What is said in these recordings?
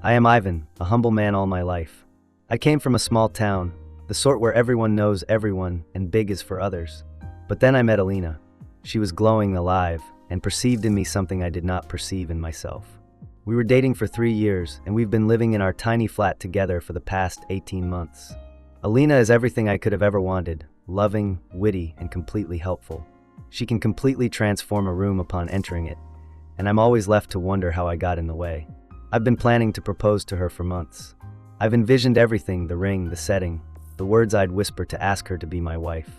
I am Ivan, a humble man all my life. I came from a small town, the sort where everyone knows everyone and big is for others. But then I met Alina. She was glowing alive and perceived in me something I did not perceive in myself. We were dating for 3 years, and we've been living in our tiny flat together for the past 18 months. Alina is everything I could have ever wanted, loving, witty, and completely helpful. She can completely transform a room upon entering it, and I'm always left to wonder how I got in the way. I've been planning to propose to her for months. I've envisioned everything, the ring, the setting, the words I'd whisper to ask her to be my wife.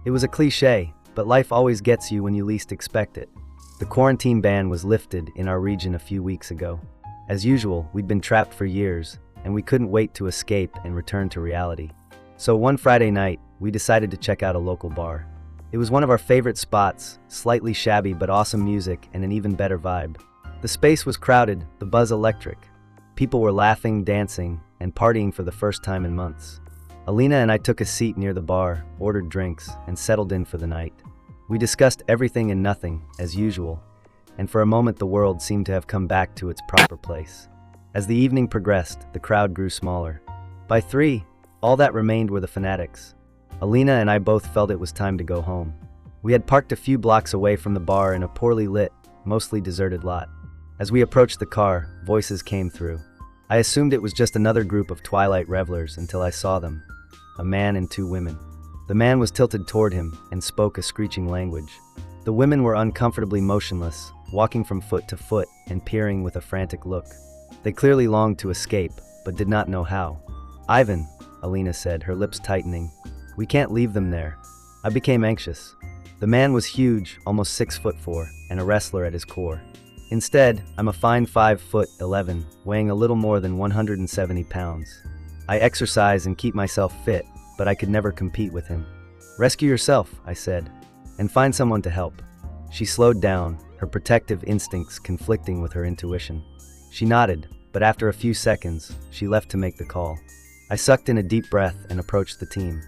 It was a cliché, but life always gets you when you least expect it. The quarantine ban was lifted in our region a few weeks ago. As usual, we'd been trapped for years, and we couldn't wait to escape and return to reality. So one Friday night, we decided to check out a local bar. It was one of our favorite spots, slightly shabby but awesome music and an even better vibe. The space was crowded, the buzz electric. People were laughing, dancing, and partying for the first time in months. Alina and I took a seat near the bar, ordered drinks, and settled in for the night. We discussed everything and nothing, as usual, and for a moment the world seemed to have come back to its proper place. As the evening progressed, the crowd grew smaller. By 3, all that remained were the fanatics. Alina and I both felt it was time to go home. We had parked a few blocks away from the bar in a poorly lit, mostly deserted lot. As we approached the car, voices came through. I assumed it was just another group of twilight revelers until I saw them. A man and 2 women. The man was tilted toward him and spoke a screeching language. The women were uncomfortably motionless, walking from foot to foot and peering with a frantic look. They clearly longed to escape, but did not know how. "Ivan," Alina said, her lips tightening. "We can't leave them there." I became anxious. The man was huge, almost 6'4", and a wrestler at his core. Instead, I'm a fine 5'11", weighing a little more than 170 pounds. I exercise and keep myself fit, but I could never compete with him. "Rescue yourself," I said, "and find someone to help." She slowed down, her protective instincts conflicting with her intuition. She nodded, but after a few seconds, she left to make the call. I sucked in a deep breath and approached the team.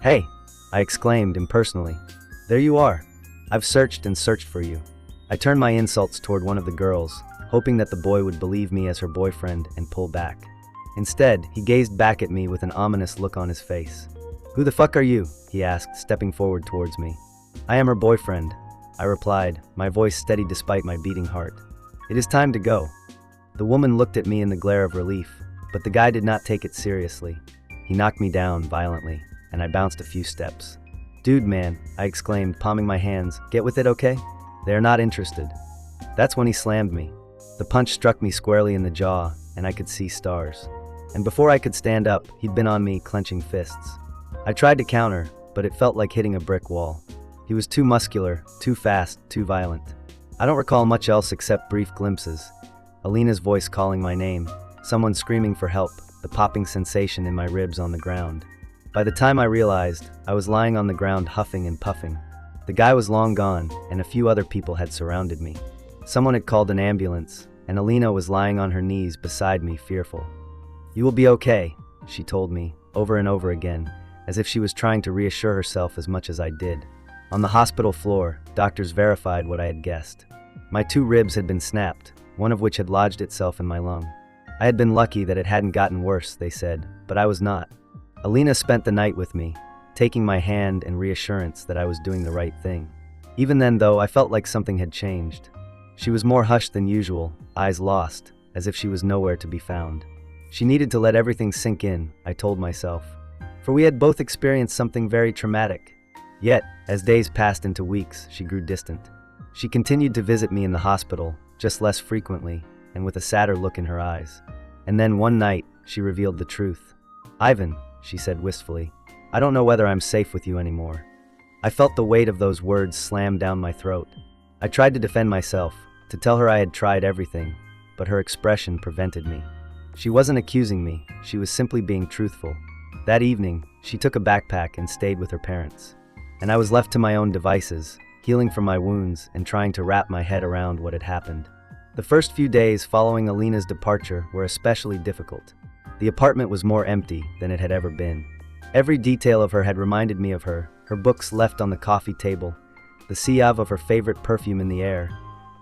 "Hey," I exclaimed impersonally. "There you are. I've searched and searched for you." I turned my insults toward one of the girls, hoping that the boy would believe me as her boyfriend and pull back. Instead, he gazed back at me with an ominous look on his face. "Who the fuck are you?" he asked, stepping forward towards me. "I am her boyfriend," I replied, my voice steady despite my beating heart. "It is time to go." The woman looked at me in the glare of relief, but the guy did not take it seriously. He knocked me down violently, and I bounced a few steps. "Dude, man," I exclaimed, palming my hands, "get with it, okay? They are not interested." That's when he slammed me. The punch struck me squarely in the jaw, and I could see stars. And before I could stand up, he'd been on me, clenching fists. I tried to counter, but it felt like hitting a brick wall. He was too muscular, too fast, too violent. I don't recall much else except brief glimpses. Alina's voice calling my name, someone screaming for help, the popping sensation in my ribs on the ground. By the time I realized, I was lying on the ground huffing and puffing. The guy was long gone, and a few other people had surrounded me. Someone had called an ambulance, and Alina was lying on her knees beside me, fearful. "You will be okay," she told me, over and over again, as if she was trying to reassure herself as much as I did. On the hospital floor, doctors verified what I had guessed. My 2 ribs had been snapped, one of which had lodged itself in my lung. I had been lucky that it hadn't gotten worse, they said, but I was not. Alina spent the night with me, taking my hand in reassurance that I was doing the right thing. Even then, though, I felt like something had changed. She was more hushed than usual, eyes lost, as if she was nowhere to be found. She needed to let everything sink in, I told myself, for we had both experienced something very traumatic. Yet, as days passed into weeks, she grew distant. She continued to visit me in the hospital, just less frequently, and with a sadder look in her eyes. And then one night, she revealed the truth. "Ivan," she said wistfully, "I don't know whether I'm safe with you anymore." I felt the weight of those words slam down my throat. I tried to defend myself, to tell her I had tried everything, but her expression prevented me. She wasn't accusing me, she was simply being truthful. That evening, she took a backpack and stayed with her parents. And I was left to my own devices, healing from my wounds and trying to wrap my head around what had happened. The first few days following Alina's departure were especially difficult. The apartment was more empty than it had ever been. Every detail of her had reminded me of her books left on the coffee table, the sieve of her favorite perfume in the air,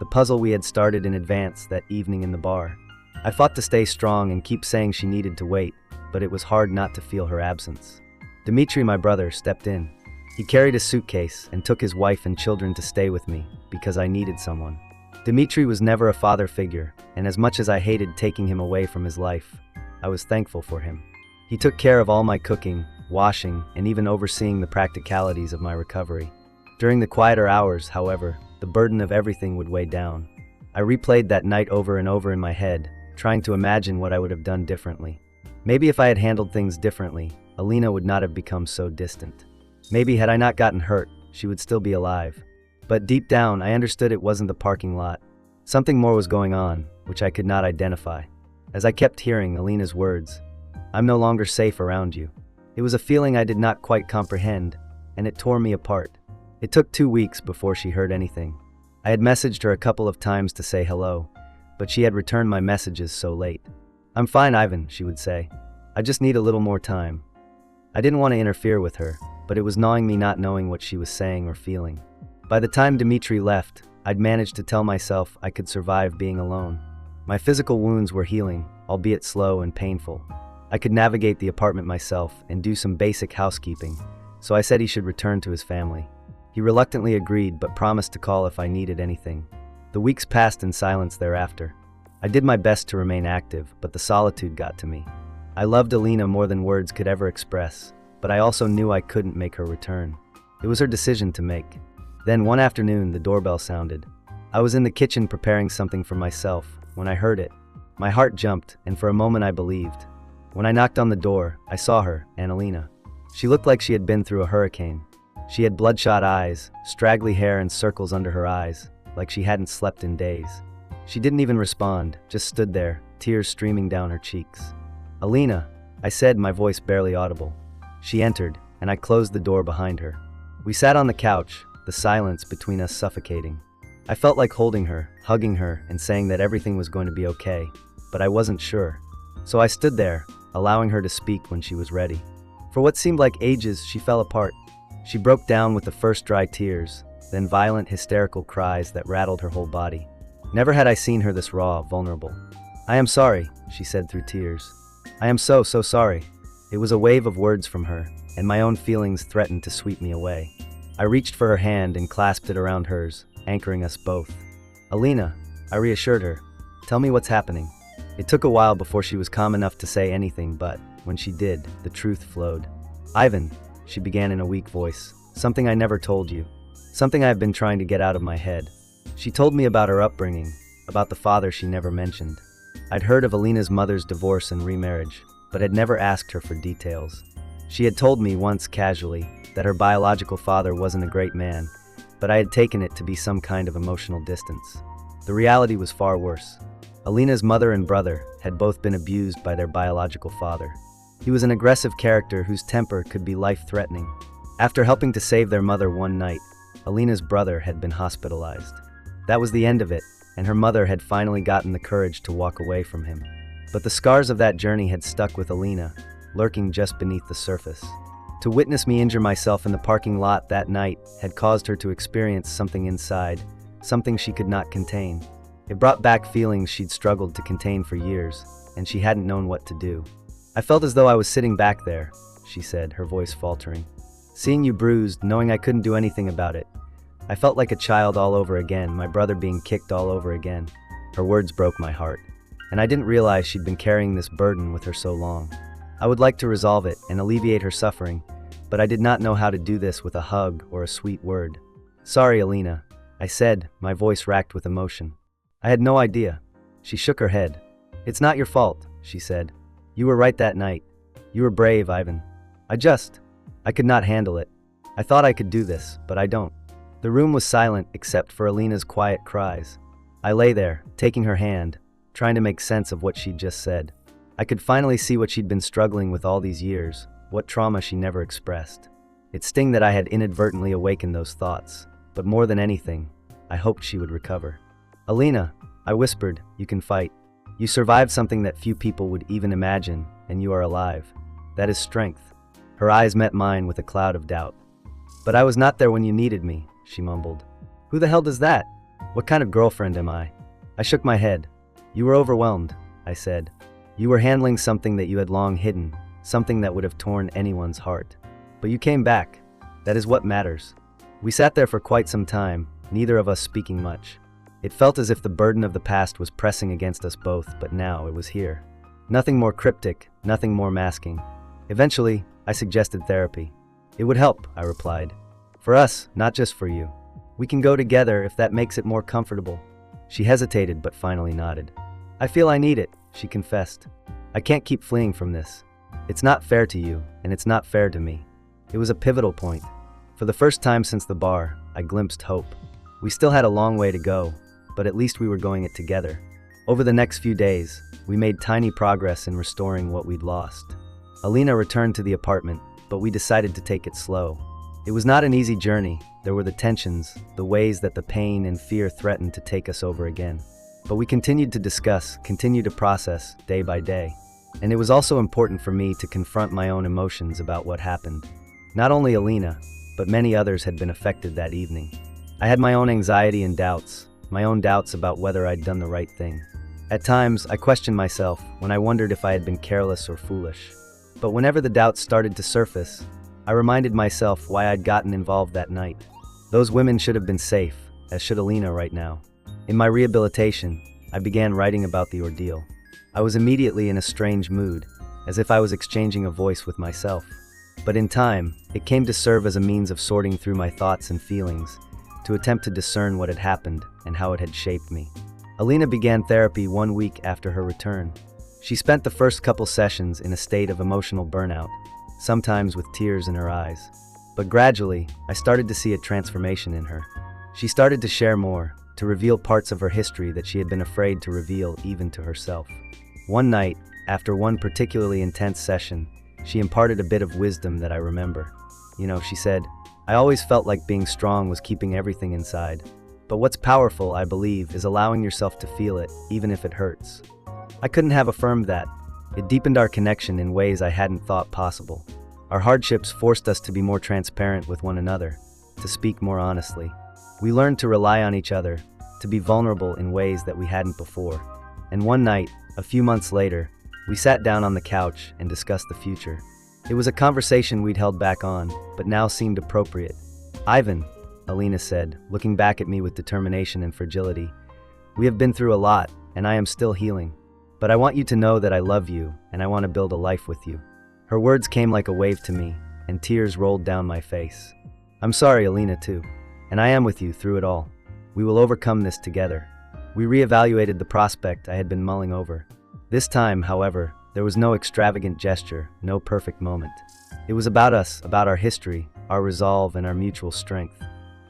the puzzle we had started in advance that evening in the bar. I fought to stay strong and keep saying she needed to wait, but it was hard not to feel her absence. Dmitri, my brother, stepped in. He carried a suitcase and took his wife and children to stay with me because I needed someone. Dmitri was never a father figure, and as much as I hated taking him away from his life, I was thankful for him. He took care of all my cooking, washing, and even overseeing the practicalities of my recovery. During the quieter hours, however, the burden of everything would weigh down. I replayed that night over and over in my head, trying to imagine what I would have done differently. Maybe if I had handled things differently, Alina would not have become so distant. Maybe had I not gotten hurt, she would still be alive. But deep down, I understood it wasn't the parking lot. Something more was going on, which I could not identify. As I kept hearing Alina's words, "I'm no longer safe around you," it was a feeling I did not quite comprehend, and it tore me apart. It took 2 weeks before she heard anything. I had messaged her a couple of times to say hello, but she had returned my messages so late. "I'm fine, Ivan," she would say. "I just need a little more time." I didn't want to interfere with her, but it was gnawing me not knowing what she was saying or feeling. By the time Dmitri left, I'd managed to tell myself I could survive being alone. My physical wounds were healing, albeit slow and painful. I could navigate the apartment myself and do some basic housekeeping, so I said he should return to his family. He reluctantly agreed but promised to call if I needed anything. The weeks passed in silence thereafter. I did my best to remain active, but the solitude got to me. I loved Alina more than words could ever express, but I also knew I couldn't make her return. It was her decision to make. Then one afternoon, the doorbell sounded. I was in the kitchen preparing something for myself when I heard it. My heart jumped, and for a moment I believed. When I knocked on the door, I saw her, Alina. She looked like she had been through a hurricane. She had bloodshot eyes, straggly hair and circles under her eyes, like she hadn't slept in days. She didn't even respond, just stood there, tears streaming down her cheeks. "Alina," I said, my voice barely audible. She entered, and I closed the door behind her. We sat on the couch, the silence between us suffocating. I felt like holding her, hugging her, and saying that everything was going to be okay, but I wasn't sure. So I stood there, allowing her to speak when she was ready. For what seemed like ages, she fell apart. She broke down with the first dry tears, then violent, hysterical cries that rattled her whole body. Never had I seen her this raw, vulnerable. "I am sorry," she said through tears. "I am so sorry." It was a wave of words from her, and my own feelings threatened to sweep me away. I reached for her hand and clasped it around hers, anchoring us both. "Alina," I reassured her, "tell me what's happening." It took a while before she was calm enough to say anything, but when she did, the truth flowed. "Ivan," she began in a weak voice, "something I never told you. Something I have been trying to get out of my head." She told me about her upbringing, about the father she never mentioned. I'd heard of Alina's mother's divorce and remarriage, but had never asked her for details. She had told me once casually that her biological father wasn't a great man, but I had taken it to be some kind of emotional distance. The reality was far worse. Alina's mother and brother had both been abused by their biological father. He was an aggressive character whose temper could be life-threatening. After helping to save their mother one night, Alina's brother had been hospitalized. That was the end of it, and her mother had finally gotten the courage to walk away from him. But the scars of that journey had stuck with Alina, lurking just beneath the surface. To witness me injure myself in the parking lot that night had caused her to experience something inside, something she could not contain. It brought back feelings she'd struggled to contain for years, and she hadn't known what to do. "I felt as though I was sitting back there," she said, her voice faltering. "Seeing you bruised, knowing I couldn't do anything about it. I felt like a child all over again, my brother being kicked all over again." Her words broke my heart, and I didn't realize she'd been carrying this burden with her so long. I would like to resolve it and alleviate her suffering, but I did not know how to do this with a hug or a sweet word. "Sorry, Alina," I said, my voice racked with emotion. "I had no idea." She shook her head. "It's not your fault," she said. "You were right that night. You were brave, Ivan. I could not handle it. I thought I could do this, but I don't." The room was silent except for Alina's quiet cries. I lay there, taking her hand, trying to make sense of what she'd just said. I could finally see what she'd been struggling with all these years, what trauma she never expressed. It stung that I had inadvertently awakened those thoughts, but more than anything, I hoped she would recover. "Alina," I whispered, "you can fight. You survived something that few people would even imagine, and you are alive. That is strength." Her eyes met mine with a cloud of doubt. "But I was not there when you needed me," she mumbled. "Who the hell does that? What kind of girlfriend am I?" I shook my head. "You were overwhelmed. I said. You were handling something that you had long hidden, something that would have torn anyone's heart. But you came back. That is what matters. We sat there for quite some time, neither of us speaking much. It felt as if the burden of the past was pressing against us both, but now it was here. Nothing more cryptic, nothing more masking. Eventually, I suggested therapy. It would help, I replied. For us, not just for you. We can go together if that makes it more comfortable. She hesitated but finally nodded. I feel I need it, she confessed. I can't keep fleeing from this. It's not fair to you, and it's not fair to me. It was a pivotal point. For the first time since the bar, I glimpsed hope. We still had a long way to go, but at least we were going it together. Over the next few days, we made tiny progress in restoring what we'd lost. Alina returned to the apartment, but we decided to take it slow. It was not an easy journey. There were the tensions, the ways that the pain and fear threatened to take us over again. But we continued to discuss, continued to process, day by day. And it was also important for me to confront my own emotions about what happened. Not only Alina, but many others had been affected that evening. I had my own anxiety and doubts, my own doubts about whether I'd done the right thing. At times, I questioned myself when I wondered if I had been careless or foolish. But whenever the doubts started to surface, I reminded myself why I'd gotten involved that night. Those women should have been safe, as should Alina right now. In my rehabilitation, I began writing about the ordeal. I was immediately in a strange mood, as if I was exchanging a voice with myself. But in time, it came to serve as a means of sorting through my thoughts and feelings, to attempt to discern what had happened and how it had shaped me. Alina began therapy 1 week after her return. She spent the first couple sessions in a state of emotional burnout, sometimes with tears in her eyes. But gradually, I started to see a transformation in her. She started to share more, to reveal parts of her history that she had been afraid to reveal even to herself. One night, after one particularly intense session, she imparted a bit of wisdom that I remember. She said, I always felt like being strong was keeping everything inside. But what's powerful, I believe, is allowing yourself to feel it, even if it hurts. I couldn't have affirmed that. It deepened our connection in ways I hadn't thought possible. Our hardships forced us to be more transparent with one another, to speak more honestly. We learned to rely on each other, to be vulnerable in ways that we hadn't before. And one night, a few months later, we sat down on the couch and discussed the future. It was a conversation we'd held back on, but now seemed appropriate. Ivan, Alina said, looking back at me with determination and fragility, we have been through a lot, and I am still healing. But I want you to know that I love you, and I want to build a life with you. Her words came like a wave to me, and tears rolled down my face. I'm sorry, Alina, too. And I am with you through it all. We will overcome this together. We reevaluated the prospect I had been mulling over. This time, however, there was no extravagant gesture, no perfect moment. It was about us, about our history, our resolve, and our mutual strength.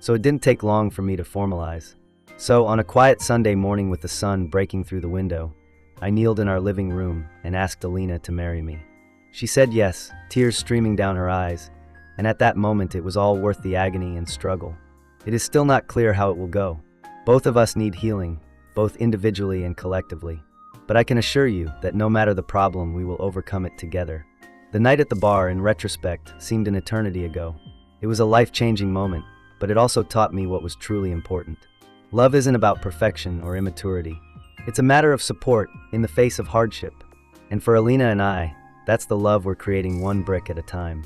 So it didn't take long for me to formalize. So, on a quiet Sunday morning with the sun breaking through the window, I kneeled in our living room and asked Alina to marry me. She said yes, tears streaming down her eyes, and at that moment it was all worth the agony and struggle. It is still not clear how it will go. Both of us need healing, both individually and collectively. But I can assure you that no matter the problem, we will overcome it together. The night at the bar, in retrospect, seemed an eternity ago. It was a life-changing moment, but it also taught me what was truly important. Love isn't about perfection or immaturity. It's a matter of support in the face of hardship. And for Alina and I, that's the love we're creating, one brick at a time.